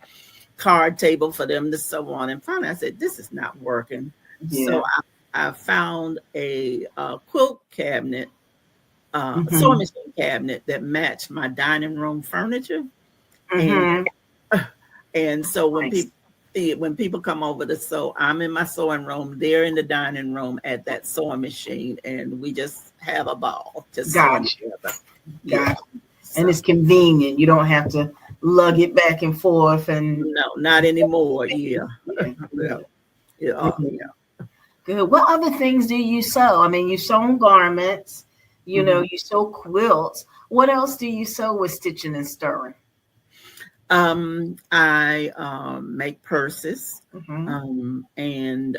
Speaker 2: card table for them to sew on. And finally, I said, "This is not working."
Speaker 1: Yeah.
Speaker 2: So I found a quilt cabinet, sewing machine cabinet that matched my dining room furniture. And so when people come over to sew, I'm in my sewing room, they're in the dining room at that sewing machine, and we just have a ball just sewing together.
Speaker 1: Gotcha. And it's convenient. You don't have to lug it back and forth. And
Speaker 2: no, not anymore. Yeah.
Speaker 1: Good. What other things do you sew? I mean, you sew garments, you sew quilts. What else do you sew with stitching and stirring?
Speaker 2: I make purses, and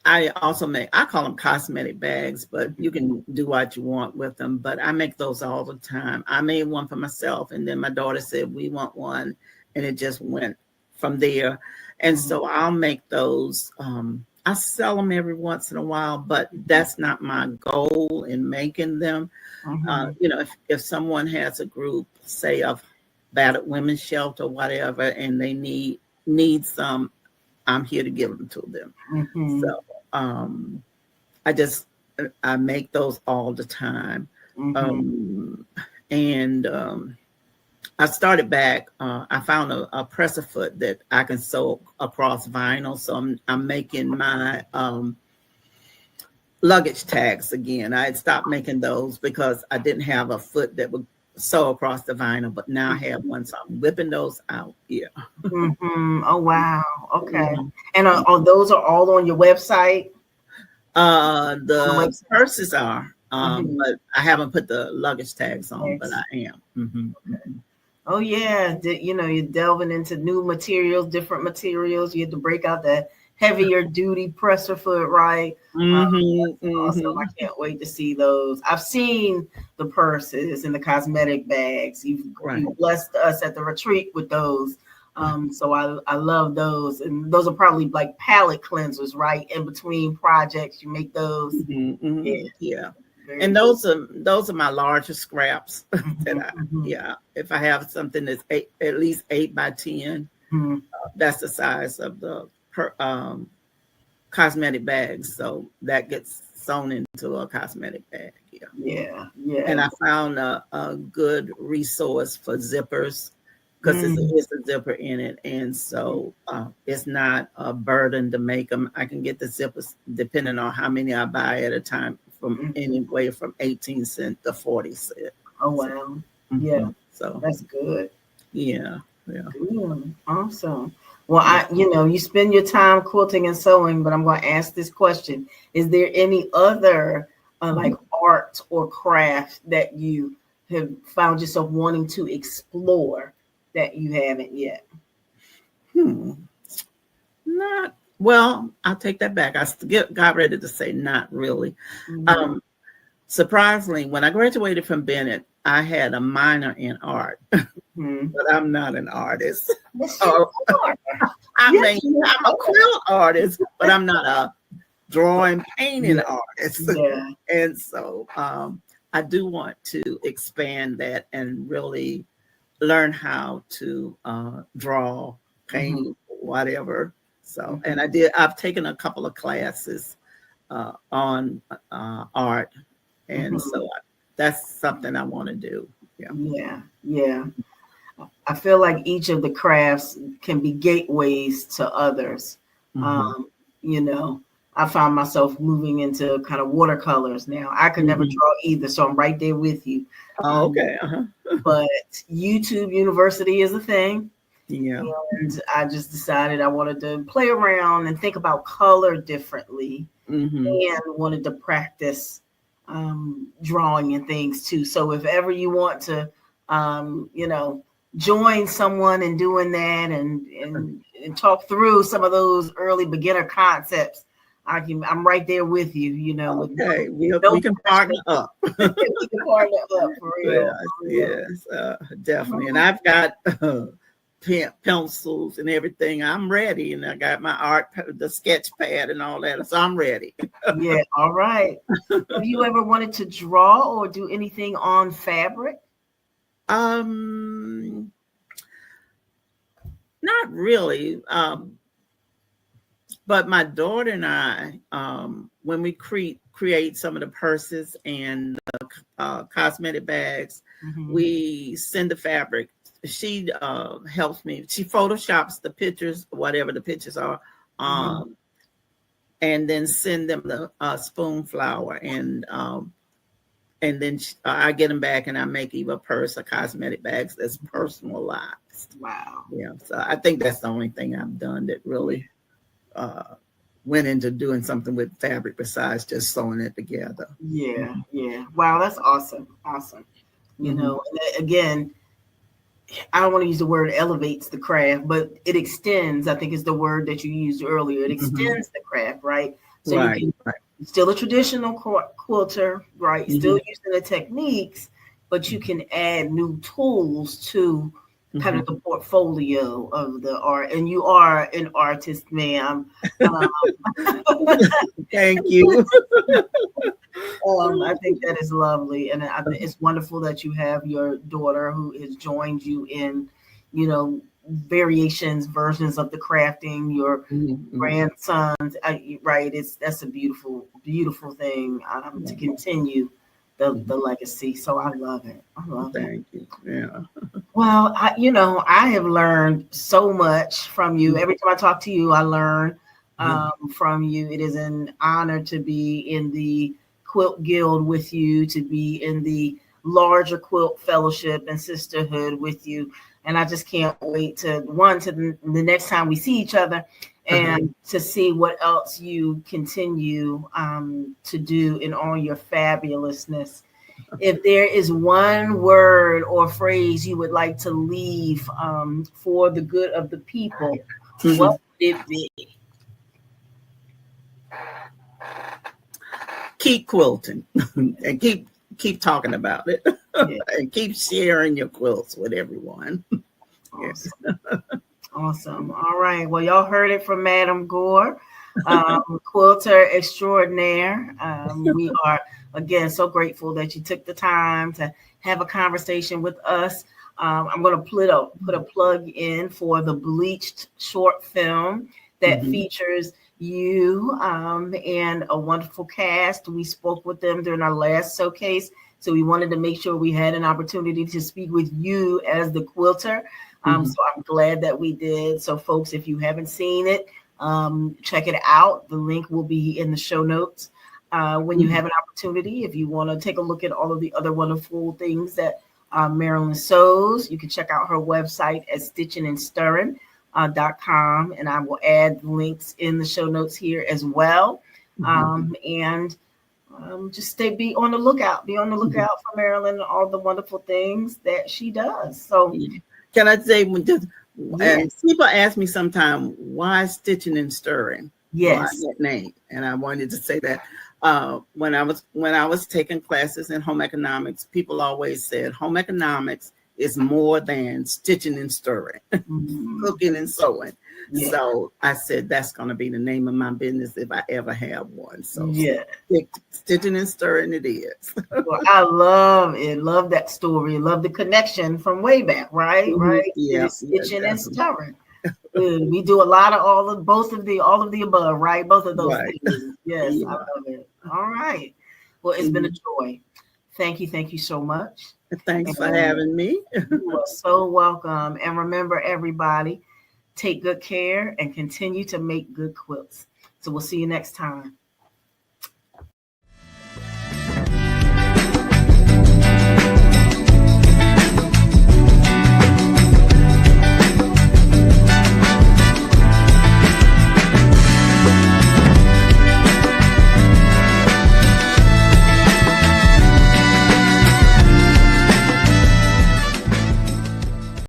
Speaker 2: I also I call them cosmetic bags, but you can do what you want with them. But I make those all the time. I made one for myself, and then my daughter said, "We want one," and it just went from there. And so I'll make those. I sell them every once in a while, but that's not my goal in making them. If someone has a group, say of battered women's shelter, whatever, and they need some, I'm here to give them to them. So I make those all the time. I started back. I found a presser foot that I can sew across vinyl. So I'm making my luggage tags again. I had stopped making those because I didn't have a foot that would sew across the vinyl, but now I have one, so I'm whipping those out here.
Speaker 1: Oh wow! Okay, and those are all on your website?
Speaker 2: The purses are, but I haven't put the luggage tags on, but I am.
Speaker 1: Oh yeah, you're delving into new materials, different materials. You had to break out that heavier duty presser foot, right? Awesome. I can't wait to see those. I've seen the purses and the cosmetic bags. You've blessed us at the retreat with those. So I love those, and those are probably like palette cleansers, right? In between projects, you make those.
Speaker 2: Yeah. And those are my larger scraps that if I have something that's at least 8 by 10,
Speaker 1: Mhm.
Speaker 2: That's the size of the cosmetic bags. So that gets sewn into a cosmetic bag. Yeah.
Speaker 1: Yeah.
Speaker 2: And
Speaker 1: Yeah.
Speaker 2: I found a good resource for zippers because
Speaker 1: Mm.
Speaker 2: it's a zipper in it. And so it's not a burden to make them. I can get the zippers depending on how many I buy at a time from
Speaker 1: Mhm.
Speaker 2: anywhere from 18 cents to 40 cents.
Speaker 1: Oh
Speaker 2: So,
Speaker 1: wow. Yeah,
Speaker 2: so
Speaker 1: that's good.
Speaker 2: yeah, yeah.
Speaker 1: Good. Awesome. Well, you spend your time quilting and sewing, but I'm going to ask this question. Is there any other like art or craft that you have found yourself wanting to explore that you haven't yet?
Speaker 2: Hmm. Not well. I'll take that back. Got ready to say not really.
Speaker 1: Mhm.
Speaker 2: Um, Surprisingly, when I graduated from Bennett, I had a minor in art,
Speaker 1: Mhm.
Speaker 2: but I'm not an artist.
Speaker 1: Yes, you
Speaker 2: Oh,
Speaker 1: are.
Speaker 2: I
Speaker 1: Yes,
Speaker 2: mean,
Speaker 1: you
Speaker 2: I'm a
Speaker 1: are.
Speaker 2: quilt artist, but I'm not a drawing, painting
Speaker 1: Yeah,
Speaker 2: artist.
Speaker 1: yeah.
Speaker 2: And so I do want to expand that and really learn how to draw,
Speaker 1: Mhm.
Speaker 2: paint, whatever. So, and
Speaker 1: Mhm.
Speaker 2: I've taken a couple of classes on art. And
Speaker 1: Mhm.
Speaker 2: so that's something I want to do. Yeah.
Speaker 1: Yeah, yeah. I feel like each of the crafts can be gateways to others.
Speaker 2: Hmm.
Speaker 1: Um, you know, I found myself moving into kind of watercolors now. I could never
Speaker 2: Hmm.
Speaker 1: draw either, so I'm right there with you.
Speaker 2: Oh,
Speaker 1: Um,
Speaker 2: okay. Uh-huh.
Speaker 1: but YouTube University is a thing.
Speaker 2: Yeah.
Speaker 1: And I just decided I wanted to play around and think about color differently
Speaker 2: Hmm.
Speaker 1: and wanted to practice drawing and things too. So if ever you want to, join someone in doing that and talk through some of those early beginner concepts, I'm right there with you. With
Speaker 2: Okay.
Speaker 1: no
Speaker 2: We can
Speaker 1: pressure.
Speaker 2: partner up.
Speaker 1: We can partner up for real.
Speaker 2: Yes,
Speaker 1: For real.
Speaker 2: yes, definitely. And I've got pencils and everything. I'm ready, and I got my the sketch pad and all that. So I'm ready.
Speaker 1: Yeah. All right. Have you ever wanted to draw or do anything on fabric?
Speaker 2: Um, Not really. But my daughter and I, when we create some of the purses and cosmetic bags,
Speaker 1: Mm-hmm.
Speaker 2: we send the fabric. She helps me. She photoshops the pictures, whatever the pictures are,
Speaker 1: Mm-hmm.
Speaker 2: um, and then send them the spoon flower, and then I get them back, and I make either a purse or cosmetic bags that's personalized.
Speaker 1: Wow.
Speaker 2: Yeah, so I think that's the only thing I've done that really uh, went into doing something with fabric besides just sewing it together.
Speaker 1: Yeah, yeah. Wow, that's awesome. Awesome.
Speaker 2: Hmm.
Speaker 1: Again, I don't want to use the word elevates the craft, but it extends, I think is the word that you used earlier. It
Speaker 2: Hmm.
Speaker 1: extends the craft, right? So you
Speaker 2: Right,
Speaker 1: can
Speaker 2: right.
Speaker 1: still a traditional quilter, right? Still
Speaker 2: Hmm.
Speaker 1: using the techniques, but you can add new tools to kind
Speaker 2: Hmm.
Speaker 1: of the portfolio of the art. And you are an artist, ma'am. Um,
Speaker 2: Thank you.
Speaker 1: I think that is lovely, and I think it's wonderful that you have your daughter who has joined you in, variations, versions of the crafting. Your
Speaker 2: Mhm.
Speaker 1: grandsons, right? That's a beautiful, beautiful thing to continue the legacy. So I love it. I love it.
Speaker 2: Thank you. Yeah.
Speaker 1: Well, I have learned so much from you. Every time I talk to you, I learn from you. It is an honor to be in the Quilt Guild with you, to be in the larger Quilt Fellowship and Sisterhood with you. And I just can't wait to the next time we see each other
Speaker 2: Uh-huh.
Speaker 1: and to see what else you continue to do in all your fabulousness. If there is one word or phrase you would like to leave for the good of the people, what
Speaker 2: Mhm.
Speaker 1: would it be?
Speaker 2: Keep quilting and keep talking about it
Speaker 1: Yeah,
Speaker 2: and keep sharing your quilts with everyone. Yeah.
Speaker 1: awesome. Awesome. All right. Well, y'all heard it from Madam Gore, quilter extraordinaire. We are, again, so grateful that you took the time to have a conversation with us. I'm going to put a plug in for the Bleached short film that features you and a wonderful cast. We spoke with them during our last Sewcase, so we wanted to make sure we had an opportunity to speak with you as the quilter. So I'm glad that we did. So folks, if you haven't seen it, check it out. The link will be in the show notes. When you have an opportunity, if you want to take a look at all of the other wonderful things that Marilyn sews, you can check out her website at stitchingandstirring.com, and I will add links in the show notes here as well. And just be on the lookout. Be on the lookout for Marilyn and all the wonderful things that she does. So,
Speaker 2: can I say, and people ask me sometimes, why Stitching and Stirring?
Speaker 1: Yes,
Speaker 2: why that name? And I wanted to say that when I was taking classes in home economics, people always said home economics is more than stitching and stirring, cooking and sewing. Yeah. So I said that's going to be the name of my business if I ever have one. So stitching and stirring it is.
Speaker 1: Well, I love it. Love that story. Love the connection from way back. Right.
Speaker 2: Yes.
Speaker 1: Stitching and stirring. We do a lot of all of the above, right? Both of those things. Yes, I love it. All right. Well, it's been a joy. Thank you so much.
Speaker 2: Thanks for having me.
Speaker 1: You are so welcome. And remember, everybody, take good care and continue to make good quilts. So we'll see you next time.